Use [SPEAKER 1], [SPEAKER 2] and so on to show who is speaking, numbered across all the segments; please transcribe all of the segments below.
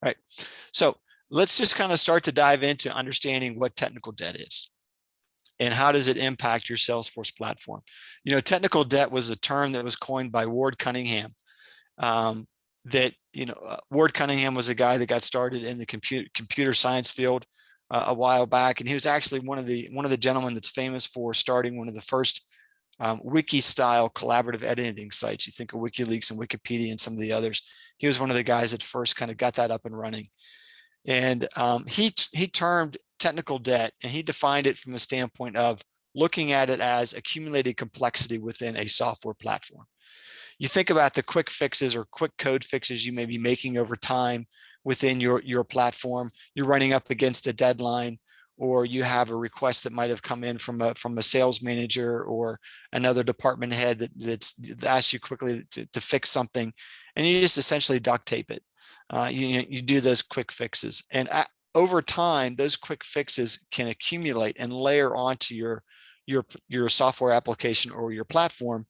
[SPEAKER 1] All right. So let's just kind of start to dive into understanding what technical debt is and how does it impact your Salesforce platform. You know, technical debt was a term that was coined by Ward Cunningham. Ward Cunningham was a guy that got started in the computer science field a while back, and he was actually one of the gentlemen that's famous for starting one of the first wiki style collaborative editing sites. You think of WikiLeaks and Wikipedia and some of the others. He was one of the guys that first kind of got that up and running. And he termed technical debt, and he defined it from the standpoint of looking at it as accumulated complexity within a software platform. You think about the quick fixes or quick code fixes you may be making over time within your platform. You're running up against a deadline, or you have a request that might have come in from a sales manager or another department head that asks you quickly to fix something, and you just essentially duct tape it. You do those quick fixes, and over time, those quick fixes can accumulate and layer onto your software application or your platform.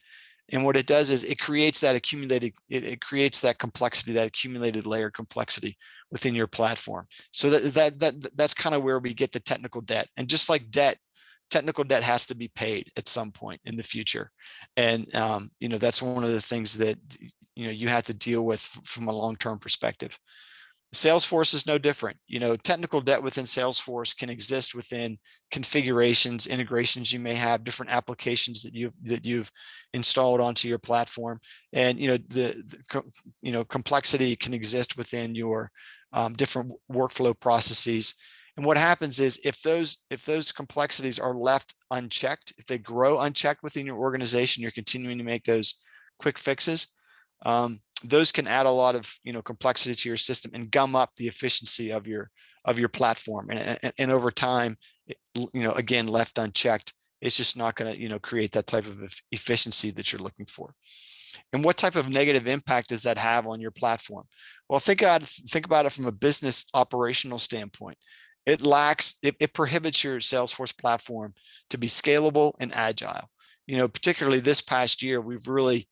[SPEAKER 1] And what it does is it creates that it creates that complexity, that accumulated layer complexity within your platform. So that's kind of where we get the technical debt. And just like debt, technical debt has to be paid at some point in the future. And that's one of the things that you have to deal with from a long-term perspective. Salesforce is no different. Technical debt within Salesforce can exist within configurations, integrations you may have, different applications that you've installed onto your platform, and the complexity can exist within your different workflow processes. And what happens is if those complexities are left unchecked, if they grow unchecked within your organization, you're continuing to make those quick fixes. Those can add a lot of complexity to your system and gum up the efficiency of your platform. And over time, again, left unchecked, it's just not going to create that type of efficiency that you're looking for. And what type of negative impact does that have on your platform? Well, think about it from a business operational standpoint. It prohibits your Salesforce platform to be scalable and agile. Particularly this past year, we've really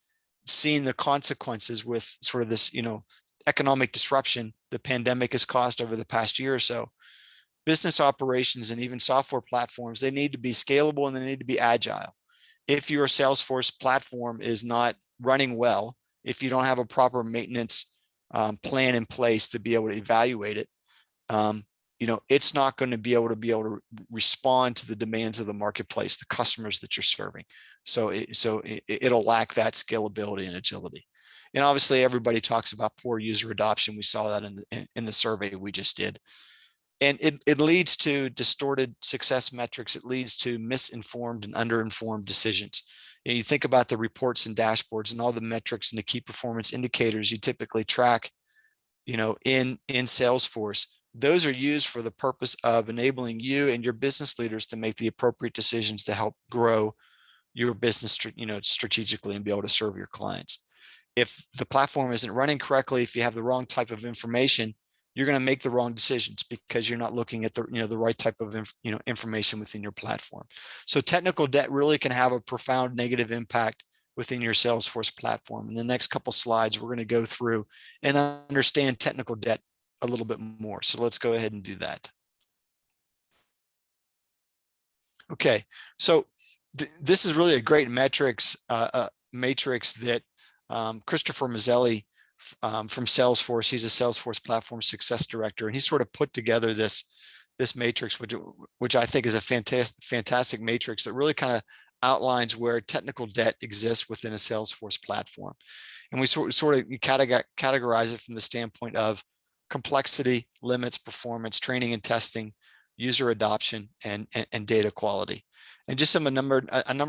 [SPEAKER 1] seen the consequences with sort of this, economic disruption the pandemic has caused over the past year or so. Business operations and even software platforms, they need to be scalable and they need to be agile. If your Salesforce platform is not running well, if you don't have a proper maintenance plan in place to be able to evaluate it, it's not going to be able to respond to the demands of the marketplace, the customers that you're serving. So it'll lack that scalability and agility. And obviously, everybody talks about poor user adoption. We saw that in the survey we just did. And it leads to distorted success metrics. It leads to misinformed and underinformed decisions. You think about the reports and dashboards and all the metrics and the key performance indicators you typically track, in Salesforce. Those are used for the purpose of enabling you and your business leaders to make the appropriate decisions to help grow your business, strategically and be able to serve your clients. If the platform isn't running correctly, if you have the wrong type of information, you're going to make the wrong decisions because you're not looking at the right type of information within your platform. So technical debt really can have a profound negative impact within your Salesforce platform. In the next couple slides, we're going to go through and understand technical debt a little bit more. So let's go ahead and do that. Okay, so this is really a great matrix that Christopher Mazzelli from Salesforce, he's a Salesforce Platform Success Director, and he sort of put together this matrix, which I think is a fantastic matrix that really kind of outlines where technical debt exists within a Salesforce platform. And we sort of categorize it from the standpoint of complexity, limits, performance, training and testing, user adoption, and data quality. And just a number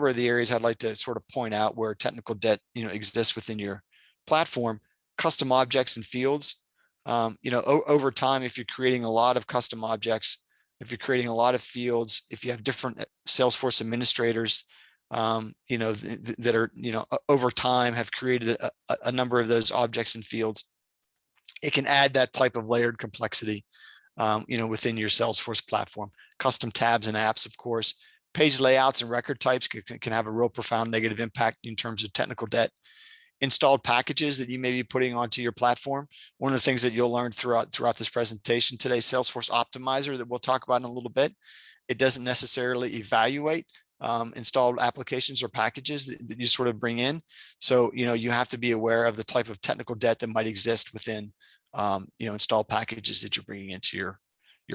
[SPEAKER 1] of the areas I'd like to sort of point out where technical debt exists within your platform. Custom objects and fields. Over time, if you're creating a lot of custom objects, if you're creating a lot of fields, if you have different Salesforce administrators, that are, over time have created a number of those objects and fields, it can add that type of layered complexity, within your Salesforce platform. Custom tabs and apps, of course, page layouts and record types can have a real profound negative impact in terms of technical debt. installed packages that you may be putting onto your platform. One of the things that you'll learn throughout this presentation today, Salesforce Optimizer, that we'll talk about in a little bit, it doesn't necessarily evaluate installed applications or packages that you sort of bring in. So, you have to be aware of the type of technical debt that might exist within, installed packages that you're bringing into your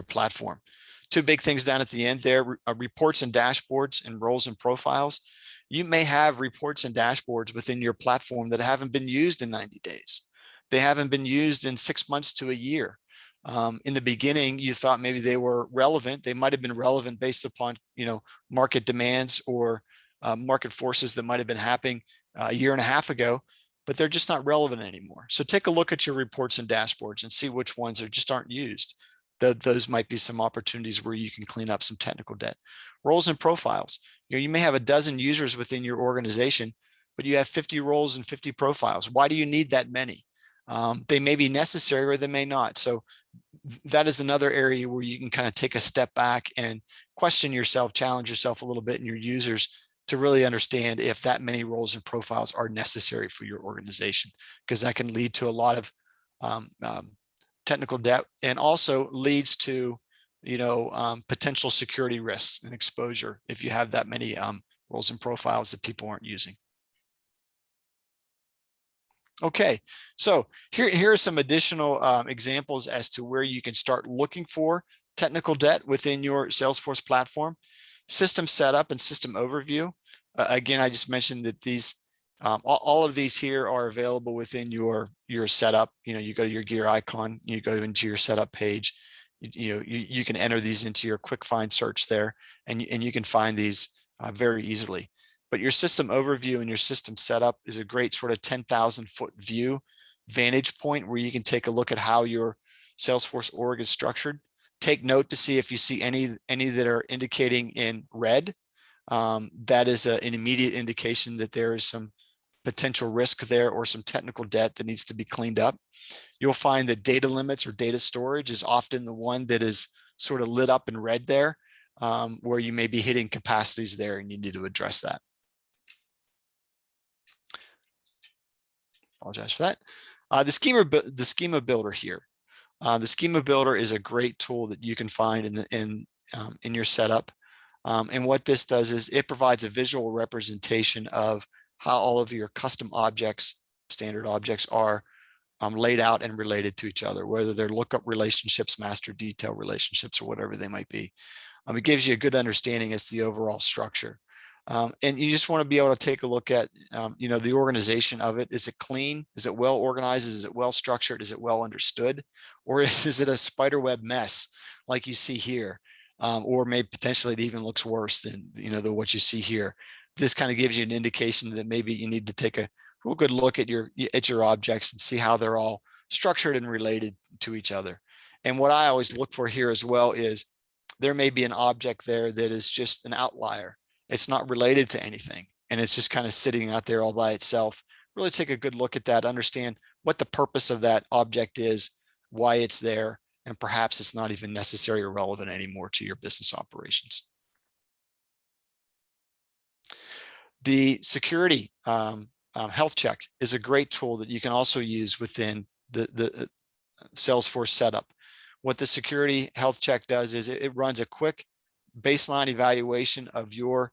[SPEAKER 1] platform. Two big things down at the end there, reports and dashboards and roles and profiles. You may have reports and dashboards within your platform that haven't been used in 90 days. They haven't been used in 6 months to a year. In the beginning, you thought maybe they were relevant. They might have been relevant based upon, market demands or market forces that might have been happening a year and a half ago, but they're just not relevant anymore. So take a look at your reports and dashboards and see which ones just aren't used. Those might be some opportunities where you can clean up some technical debt. Roles and profiles. You may have a dozen users within your organization, but you have 50 roles and 50 profiles. Why do you need that many? They may be necessary or they may not. So that is another area where you can kind of take a step back and question yourself, challenge yourself a little bit and your users to really understand if that many roles and profiles are necessary for your organization, because that can lead to a lot of technical debt and also leads to, potential security risks and exposure if you have that many roles and profiles that people aren't using. Okay, so here are some additional examples as to where you can start looking for technical debt within your Salesforce platform. System setup and system overview. Again, I just mentioned that these, all of these here are available within your setup. You go to your gear icon, you go into your setup page. You can enter these into your quick find search there, and you can find these very easily. But your system overview and your system setup is a great sort of 10,000 foot view vantage point where you can take a look at how your Salesforce org is structured. Take note to see if you see any that are indicating in red. That is an immediate indication that there is some potential risk there or some technical debt that needs to be cleaned up. You'll find that data limits or data storage is often the one that is sort of lit up in red there, where you may be hitting capacities there and you need to address that. Apologize for that. The Schema Builder here. The Schema Builder is a great tool that you can find in your setup. And what this does is it provides a visual representation of how all of your custom objects, standard objects, are laid out and related to each other, whether they're lookup relationships, master detail relationships, or whatever they might be. It gives you a good understanding as to the overall structure. And you just want to be able to take a look at, the organization of it. Is it clean? Is it well organized? Is it well structured? Is it well understood? Or is it a spiderweb mess like you see here? Or maybe potentially it even looks worse than, what you see here. This kind of gives you an indication that maybe you need to take a real good look at your objects and see how they're all structured and related to each other. And what I always look for here as well is there may be an object there that is just an outlier. It's not related to anything, and it's just kind of sitting out there all by itself. Really take a good look at that, understand what the purpose of that object is, why it's there, and perhaps it's not even necessary or relevant anymore to your business operations. The security health check is a great tool that you can also use within the Salesforce setup. What the security health check does is it runs a quick baseline evaluation of your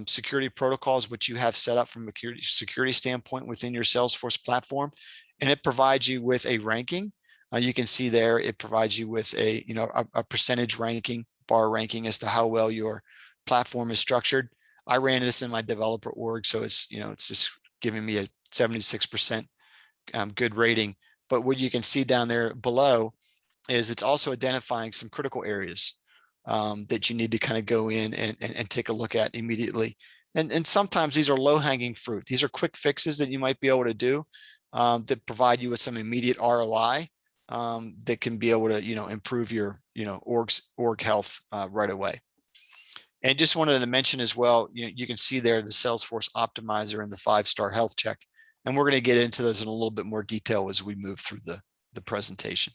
[SPEAKER 1] security protocols, which you have set up from a security standpoint within your Salesforce platform, and it provides you with a ranking. You can see there it provides you with a percentage ranking, bar ranking as to how well your platform is structured. I ran this in my developer org, so it's just giving me a 76% good rating. But what you can see down there below is it's also identifying some critical areas that you need to kind of go in and take a look at immediately. And sometimes these are low-hanging fruit. These are quick fixes that you might be able to do that provide you with some immediate ROI that can be able to improve your org health right away. And just wanted to mention as well, you can see there the Salesforce Optimizer and the 5-star health check. And we're going to get into those in a little bit more detail as we move through the presentation.